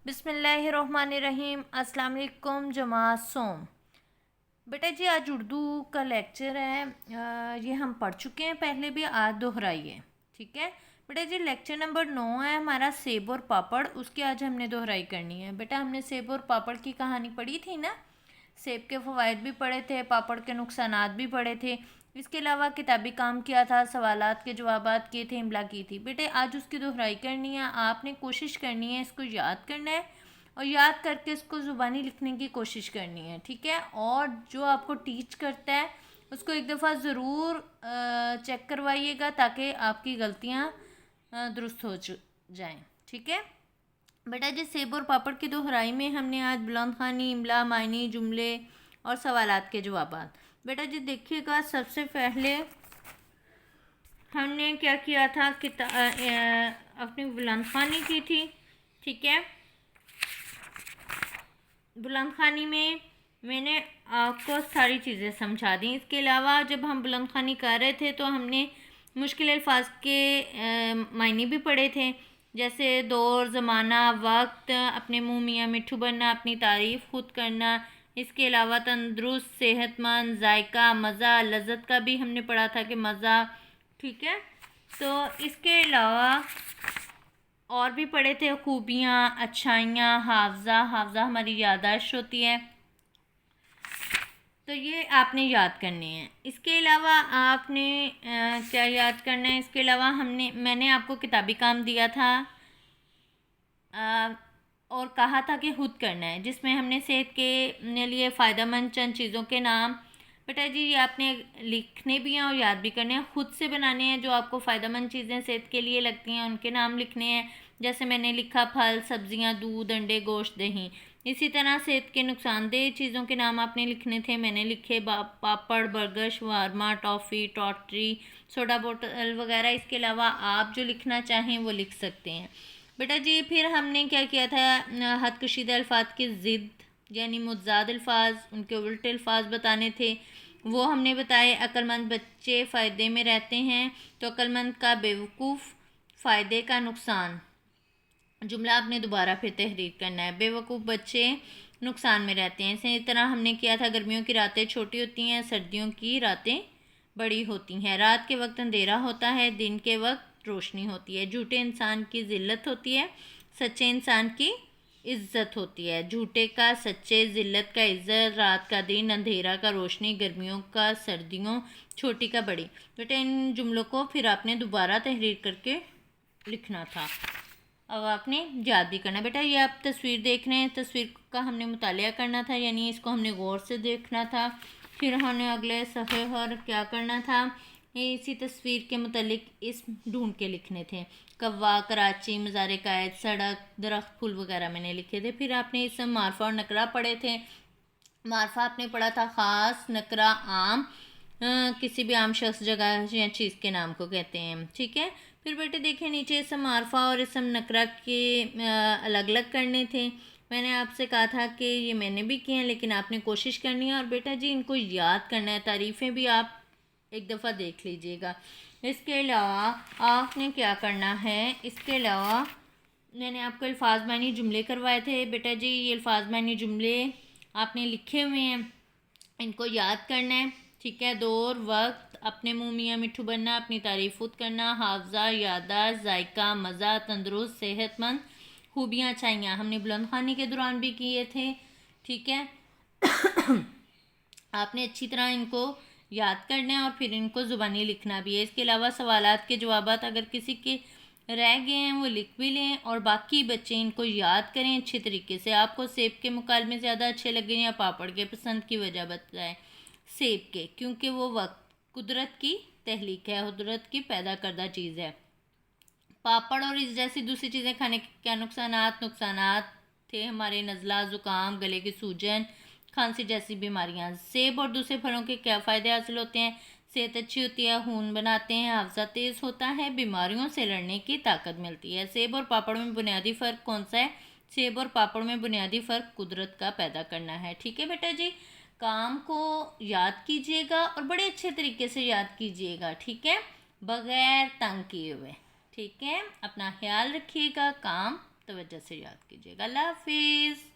बिस्मिल्लाहिर्रहमानिर्रहीम। अस्सलाम वालेकुम जमात सोम। बेटा जी आज उर्दू का लेक्चर है। ये हम पढ़ चुके हैं पहले भी, आज दोहराइए। ठीक है बेटा जी, लेक्चर नंबर 9 है हमारा सेब और पापड़। उसकी आज हमने दोहराई करनी है। बेटा हमने सेब और पापड़ की कहानी पढ़ी थी ना, सेब के फ़वाइद भी पढ़े थे, पापड़ के नुकसानात भी पढ़े थे। इसके अलावा किताबी काम किया था, सवालात के जवाबात किए थे, इमला की थी। बेटे आज उसकी दोहराई करनी है, आपने कोशिश करनी है, इसको याद करना है और याद करके इसको ज़ुबानी लिखने की कोशिश करनी है। ठीक है, और जो आपको टीच करता है उसको एक दफ़ा ज़रूर चेक करवाइएगा ताकि आपकी गलतियाँ दुरुस्त हो जाएँ। ठीक है बेटा जी, सेब और पापड़ की दोहराई में हमने आज बुलंद खानी, इमला, मायनी, जुमले और सवालात के जवाबात। बेटा जी देखिएगा, सबसे पहले हमने क्या किया था, अपनी बुलंद खानी की थी। ठीक है, बुलंद खानी में मैंने आपको सारी चीज़ें समझा दी। इसके अलावा जब हम बुलंद खानी कर रहे थे तो हमने मुश्किल अल्फाज के मायने भी पढ़े थे, जैसे दौर, ज़माना, वक्त, अपने मुँह मियाँ मिट्ठू बनना, अपनी तारीफ़ खुद करना। इसके अलावा तंदुरुस्त, सेहतमंद, जायका, मज़ा, लज़्ज़त का भी हमने पढ़ा था कि मज़ा। ठीक है, तो इसके अलावा और भी पढ़े थे खूबियाँ, अच्छाइयाँ, हाफजा। हाफजा हमारी याददाश्त होती है, तो ये आपने याद करने हैं। इसके अलावा आपने क्या याद करना है, इसके अलावा मैंने आपको किताबी काम दिया था और कहा था कि खुद करना है, जिसमें हमने सेहत के लिए फ़ायदेमंद चंद चीज़ों के नाम। बेटा जी ये आपने लिखने भी हैं और याद भी करने हैं, खुद से बनाने हैं। जो आपको फ़ायदेमंद चीज़ें सेहत के लिए लगती हैं उनके नाम लिखने हैं, जैसे मैंने लिखा फल, सब्जियां, दूध, अंडे, गोश्त, दही। इसी तरह सेहत के नुकसानदेह चीज़ों के नाम आपने लिखने थे, मैंने लिखे पापड़, बर्गर, शवारमा, टॉफ़ी, टॉटरी, सोडा बोतल वगैरह। इसके अलावा आप जो लिखना चाहें वो लिख सकते हैं। बेटा जी फिर हमने क्या किया था, हद कशीदा अल्फाज की ज़िद यानी मुतज़ाद अल्फाज, उनके उल्टे अल्फाज बताने थे, वो हमने बताए। अक्लमंद बच्चे फ़ायदे में रहते हैं, तो अक्लमंद का बेवकूफ़, फ़ायदे का नुकसान। जुमला आपने दोबारा फिर तहरीर करना है। बेवकूफ़ बच्चे नुकसान में रहते हैं। इसी तरह हमने किया था, गर्मियों की रातें छोटी होती हैं, सर्दियों की रातें बड़ी होती हैं। रात के वक्त अंधेरा होता है, दिन के वक्त रोशनी होती है। झूठे इंसान की ज़िल्लत होती है, सच्चे इंसान की इज्जत होती है। झूठे का सच्चे, ज़िल्लत का इज्जत, रात का दिन, अंधेरा का रोशनी, गर्मियों का सर्दियों, छोटी का बड़ी। बेटा इन जुमलों को फिर आपने दोबारा तहरीर करके लिखना था। अब आपने याद भी करना। बेटा ये आप तस्वीर देख रहे हैं, तस्वीर का हमने मुतालिया करना था, यानी इसको हमने गौर से देखना था। फिर हमने अगले सफ़े पर क्या करना था, इसी तस्वीर के मुतालिक इसम ढूंढ के लिखने थे। कव्वा, कराची, मज़ार कायद, सड़क, दरख्त, फूल वगैरह मैंने लिखे थे। फिर आपने इसम, मारफा और नकरा पढ़े थे। मारफा आपने पढ़ा था ख़ास, नकरा आम, किसी भी आम शख्स, जगह या चीज़ के नाम को कहते हैं। ठीक है, फिर बेटे देखें नीचे इसम मारफा और इसम नकरा के अलग अलग करने थे। मैंने आपसे कहा था कि ये मैंने भी किए हैं, लेकिन आपने कोशिश करनी है और बेटा जी इनको याद करना है। तारीफ़ें भी आप एक दफ़ा देख लीजिएगा। इसके अलावा आपने क्या करना है, इसके अलावा मैंने आपको अल्फाज मानी जुमले करवाए थे। बेटा जी ये अल्फाज मानी जुमले आपने लिखे हुए हैं, इनको याद करना है। ठीक है, दौर, वक्त, अपने मुँह मियाँ मिट्ठू बनना, अपनी तारीफ खुद करना, हाफजा, यादाश्त, जायका, मज़ा, तंदुरुस्त, सेहतमंद, खूबियाँ, अच्छाइयाँ हमने बुलंद खानी के दौरान भी किए थे। ठीक है आपने अच्छी तरह इनको याद करना है और फिर इनको ज़ुबानी लिखना भी है। इसके अलावा सवालात के जवाबात अगर किसी के रह गए हैं वो लिख भी लें और बाकी बच्चे इनको याद करें अच्छे तरीके से। आपको सेब के मुकाबले में ज़्यादा अच्छे लगे या पापड़ के, पसंद की वजह बताएं। सेब के, क्योंकि वो वक्त कुदरत की तहलीक है, कुदरत की पैदा करदा चीज़ है। पापड़ और इस जैसी दूसरी चीज़ें खाने के क्या नुकसानात थे हमारे, नज़ला, ज़ुकाम, गले की सूजन, खांसी जैसी बीमारियां। सेब और दूसरे फलों के क्या फ़ायदे हासिल होते हैं, सेहत अच्छी होती है, खून बनाते हैं, हाफजा तेज़ होता है, बीमारियों से लड़ने की ताकत मिलती है। सेब और पापड़ में बुनियादी फ़र्क कौन सा है, सेब और पापड़ में बुनियादी फ़र्क कुदरत का पैदा करना है। ठीक है बेटा जी, काम को याद कीजिएगा और बड़े अच्छे तरीके से याद कीजिएगा। ठीक है, बग़ैर तंग किए हुए। ठीक है, अपना ख्याल रखिएगा, काम توجہ سے یاد کیجیے گا. اللہ حافظ.